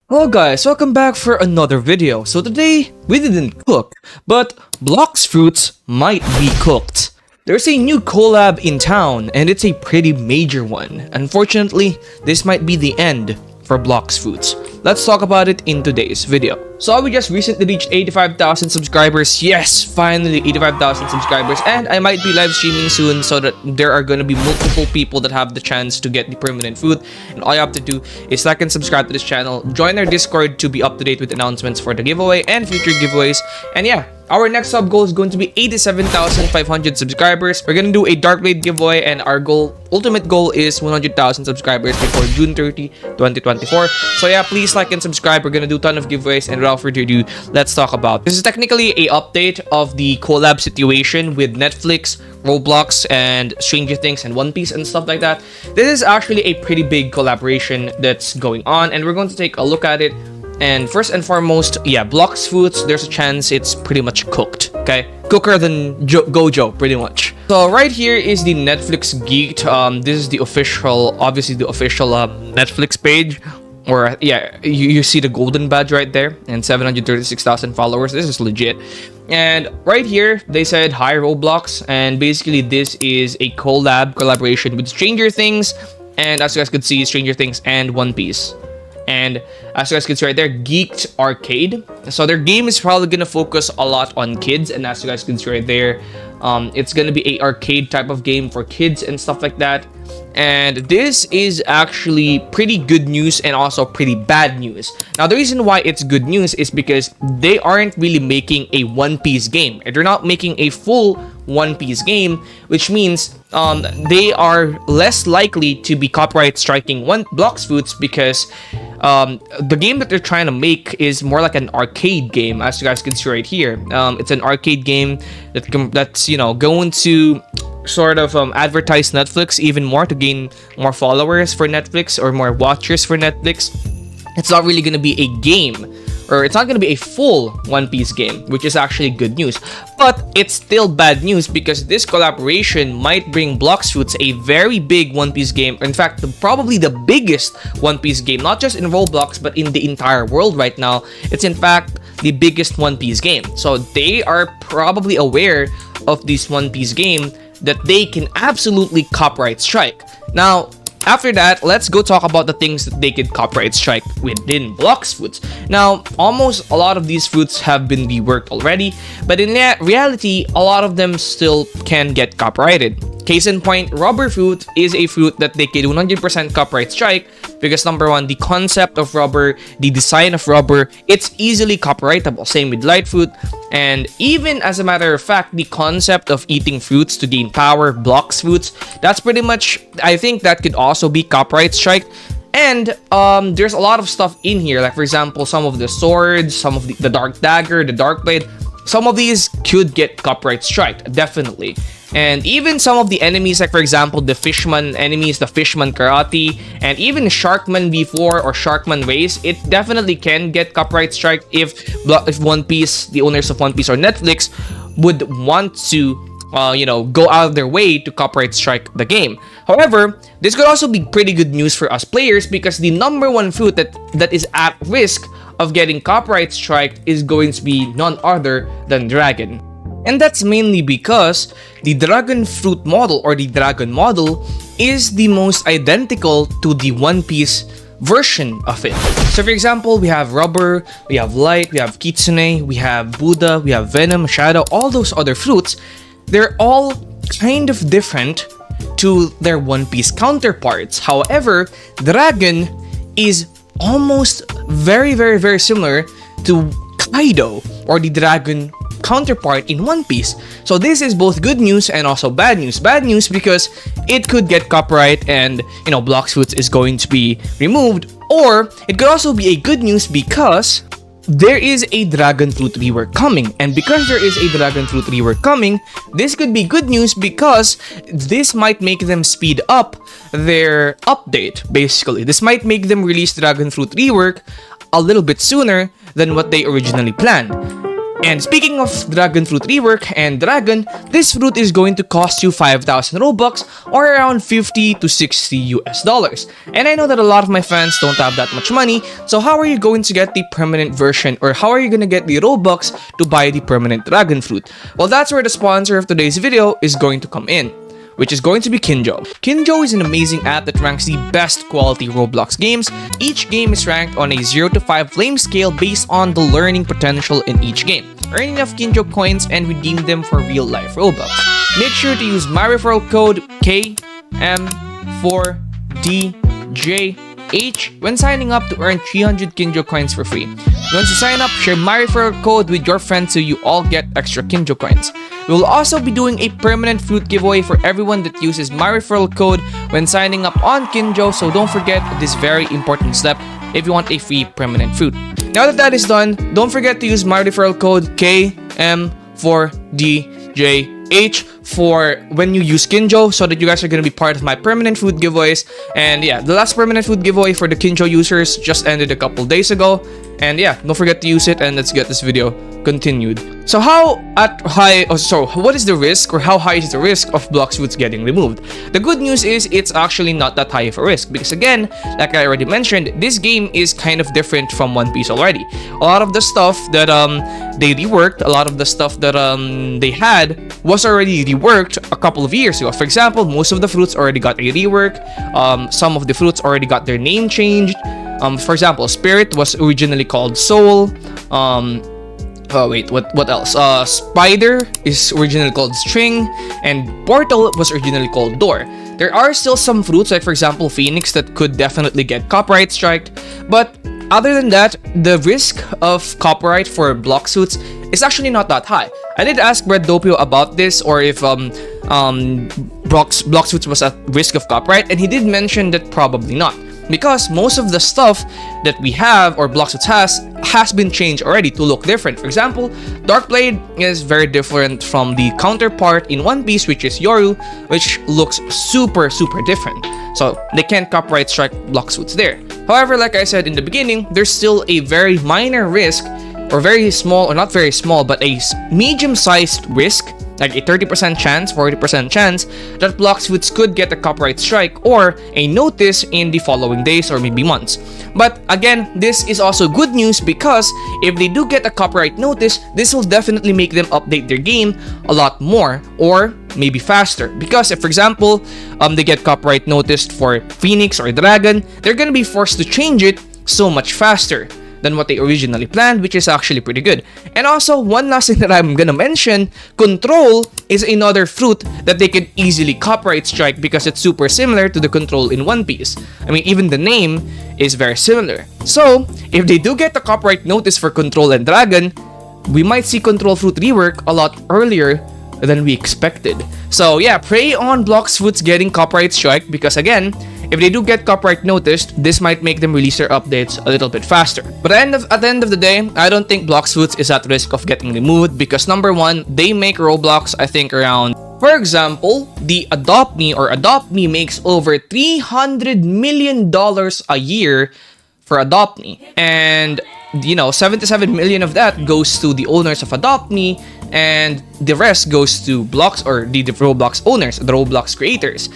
Hello guys, welcome back for another video. So today, we didn't cook, but Blox fruits might be cooked. There's a new collab in town, and it's a pretty major one. Unfortunately, this might be the end for Blox fruits. Let's talk about it in today's video. So we just recently reached 85,000 subscribers. Yes, finally 85,000 subscribers, and I might be live streaming soon so that there are going to be multiple people that have the chance to get the permanent fruit. And all you have to do is like and subscribe to this channel, join our Discord to be up to date with announcements for the giveaway and future giveaways. And yeah, our next sub goal is going to be 87,500 subscribers. We're going to do a Dark Blade giveaway, and our ultimate goal is 100,000 subscribers before June 30, 2024. So yeah, please like and subscribe. We're going to do a ton of giveaways, and without further ado, let's talk about this. Is technically a update of the collab situation with Netflix, Roblox, and Stranger Things and One Piece and stuff like that. This is actually a pretty big collaboration that's going on, and we're going to take a look at it. And first and foremost, yeah, Blox Foods, there's a chance it's pretty much cooked, okay? Cooker than Gojo, pretty much. So right here is the Netflix Geeked. This is the official, obviously the official Netflix page. Or yeah, you see the golden badge right there, and 736,000 followers. This is legit. And right here, they said, hi Roblox. And basically this is a collaboration with Stranger Things. And as you guys could see, Stranger Things and One Piece. And as you guys can see right there, Geeked Arcade. So their game is probably gonna focus a lot on kids, and as you guys can see right there, it's gonna be a arcade type of game for kids and stuff like that. And this is actually pretty good news and also pretty bad news. Now, the reason why it's good news is because they aren't really making a One Piece game. They're not making a full One Piece game, which means they are less likely to be copyright striking Blox Foods, because the game that they're trying to make is more like an arcade game, as you guys can see right here. It's an arcade game that's going to sort of advertise Netflix even more to gain more followers for Netflix or more watchers for Netflix. It's not really going to be a game, or it's not going to be a full One Piece game, which is actually good news. But it's still bad news because this collaboration might bring Blox Fruits a very big One Piece game. In fact, probably the biggest One Piece game, not just in Roblox, but in the entire world right now. It's in fact the biggest One Piece game. So they are probably aware of this One Piece game that they can absolutely copyright strike. Now, after that, let's go talk about the things that they could copyright strike within Blox Fruits. Now, almost a lot of these fruits have been reworked already, but in reality, a lot of them still can get copyrighted. Case in point, rubber fruit is a fruit that they can 100% copyright strike because number one, the concept of rubber, the design of rubber, it's easily copyrightable. Same with light fruit, and even as a matter of fact, the concept of eating fruits to gain power, Blox Fruits, that's pretty much, I think that could also be copyright strike. And there's a lot of stuff in here, like for example, some of the swords, some of the dark dagger, the dark blade, some of these could get copyright strike, definitely. And even some of the enemies, like for example, the fishman enemies, the fishman karate, and even sharkman v4 or sharkman race, it definitely can get copyright strike if One Piece, the owners of One Piece or Netflix would want to go out of their way to copyright strike the game. However, this could also be pretty good news for us players because the number one fruit that is at risk of getting copyright strike is going to be none other than dragon. And that's mainly because the dragon fruit model or the dragon model is the most identical to the One Piece version of it. So for example, we have rubber, we have light, we have kitsune, we have Buddha, we have venom, shadow, all those other fruits. They're all kind of different to their One Piece counterparts. However, dragon is almost very, very, very similar to KINO or the dragon counterpart in One Piece. So this is both good news and also bad news. Bad news because it could get copyright and Blox Fruits is going to be removed, or it could also be a good news because there is a dragon fruit rework coming. And because there is a dragon fruit rework coming, this could be good news because this might make them speed up their update. Basically, this might make them release dragon fruit rework a little bit sooner than what they originally planned. And speaking of dragon fruit rework and dragon, this fruit is going to cost you 5,000 Robux or around 50 to 60 US dollars. And I know that a lot of my fans don't have that much money, so how are you going to get the permanent version, or how are you going to get the Robux to buy the permanent dragon fruit? Well, that's where the sponsor of today's video is going to come in, which is going to be KINO. KINO is an amazing app that ranks the best quality Roblox games. Each game is ranked on a 0 to 5 flame scale based on the learning potential in each game. Earn enough KINO coins and redeem them for real life Robux. Make sure to use my referral code KM4DJH when signing up to earn 300 KINO coins for free. Once you sign up, share my referral code with your friends so you all get extra KINO coins. We will also be doing a permanent fruit giveaway for everyone that uses my referral code when signing up on KINO, so don't forget this very important step if you want a free permanent fruit. Now that is done, don't forget to use my referral code KM4DJH for when you use KINO, so that you guys are going to be part of my permanent food giveaways. And yeah, the last permanent food giveaway for the KINO users just ended a couple days ago. And yeah, don't forget to use it, and let's get this video continued. So what is the risk, or how high is the risk of Blox fruits getting removed? The good news is it's actually not that high of a risk, because again, like I already mentioned, this game is kind of different from One Piece already. A lot of the stuff that they reworked, a lot of the stuff that they had was already reworked a couple of years ago. For example, most of the fruits already got a rework. Some of the fruits already got their name changed. For example, Spirit was originally called Soul. What else? Spider is originally called String, and Portal was originally called Door. There are still some fruits, like for example Phoenix, that could definitely get copyright striked, but other than that, the risk of copyright for Blox fruits is actually not that high. I did ask Brad Doppio about this, or if Blox fruits was at risk of copyright, and he did mention that probably not, because most of the stuff that we have, or Blox fruits has been changed already to look different. For example, Darkblade is very different from the counterpart in One Piece, which is Yoru, which looks super different. So they can't copyright strike Blox fruits there. However, like I said in the beginning, there's still a very minor risk, or very small, or not very small, but a medium-sized risk, like a 30% chance, 40% chance, that Blox fruits could get a copyright strike or a notice in the following days or maybe months. But again, this is also good news, because if they do get a copyright notice, this will definitely make them update their game a lot more, or maybe faster. Because if, for example, they get copyright noticed for Phoenix or Dragon, they're gonna be forced to change it so much faster than what they originally planned, which is actually pretty good. And also, one last thing that I'm gonna mention, Control is another fruit that they can easily copyright strike because it's super similar to the Control in One Piece. I mean, even the name is very similar. So, if they do get the copyright notice for Control and Dragon, we might see Control fruit rework a lot earlier than we expected. So yeah, pray on Blox fruits getting copyright strike, because again, if they do get copyright noticed, this might make them release their updates a little bit faster. But at the end of the day, I don't think Blox fruits is at risk of getting removed, because number one, they make Roblox, I think around, for example, the Adopt Me makes over $300 million a year for Adopt Me. And you know, 77 million of that goes to the owners of Adopt Me, and the rest goes to Blox, or the Roblox owners, the Roblox creators.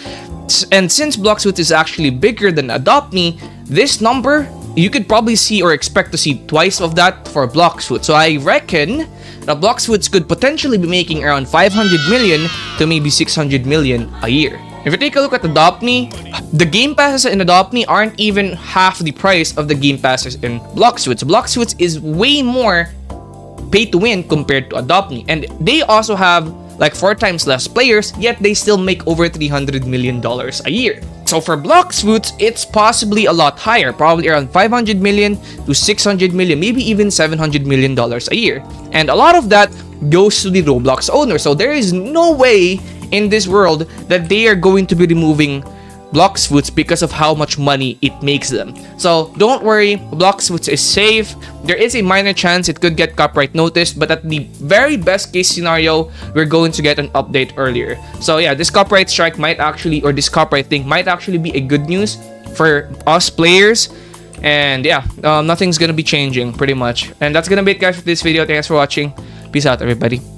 And since Blox fruits is actually bigger than Adopt Me, this number, you could probably see or expect to see twice of that for Blox fruits. So I reckon that Blox fruits could potentially be making around 500 million to maybe 600 million a year. If you take a look at Adopt Me, the game passes in Adopt Me aren't even half the price of the game passes in Blox fruits. Blox fruits is way more pay to win compared to Adopt Me, and they also have like 4 times less players, yet they still make over $300 million a year. So for Blox fruits, it's possibly a lot higher, probably around 500 million to 600 million, maybe even $700 million a year. And a lot of that goes to the Roblox owner. So there is no way in this world that they are going to be removing Blox fruits because of how much money it makes them. So don't worry, Blox fruits is safe. There is a minor chance it could get copyright noticed, but at the very best case scenario, we're going to get an update earlier. So yeah, this copyright strike might actually, or this copyright thing might actually be a good news for us players. And yeah, nothing's gonna be changing pretty much. And that's gonna be it, guys, for this video. Thanks for watching. Peace out, everybody.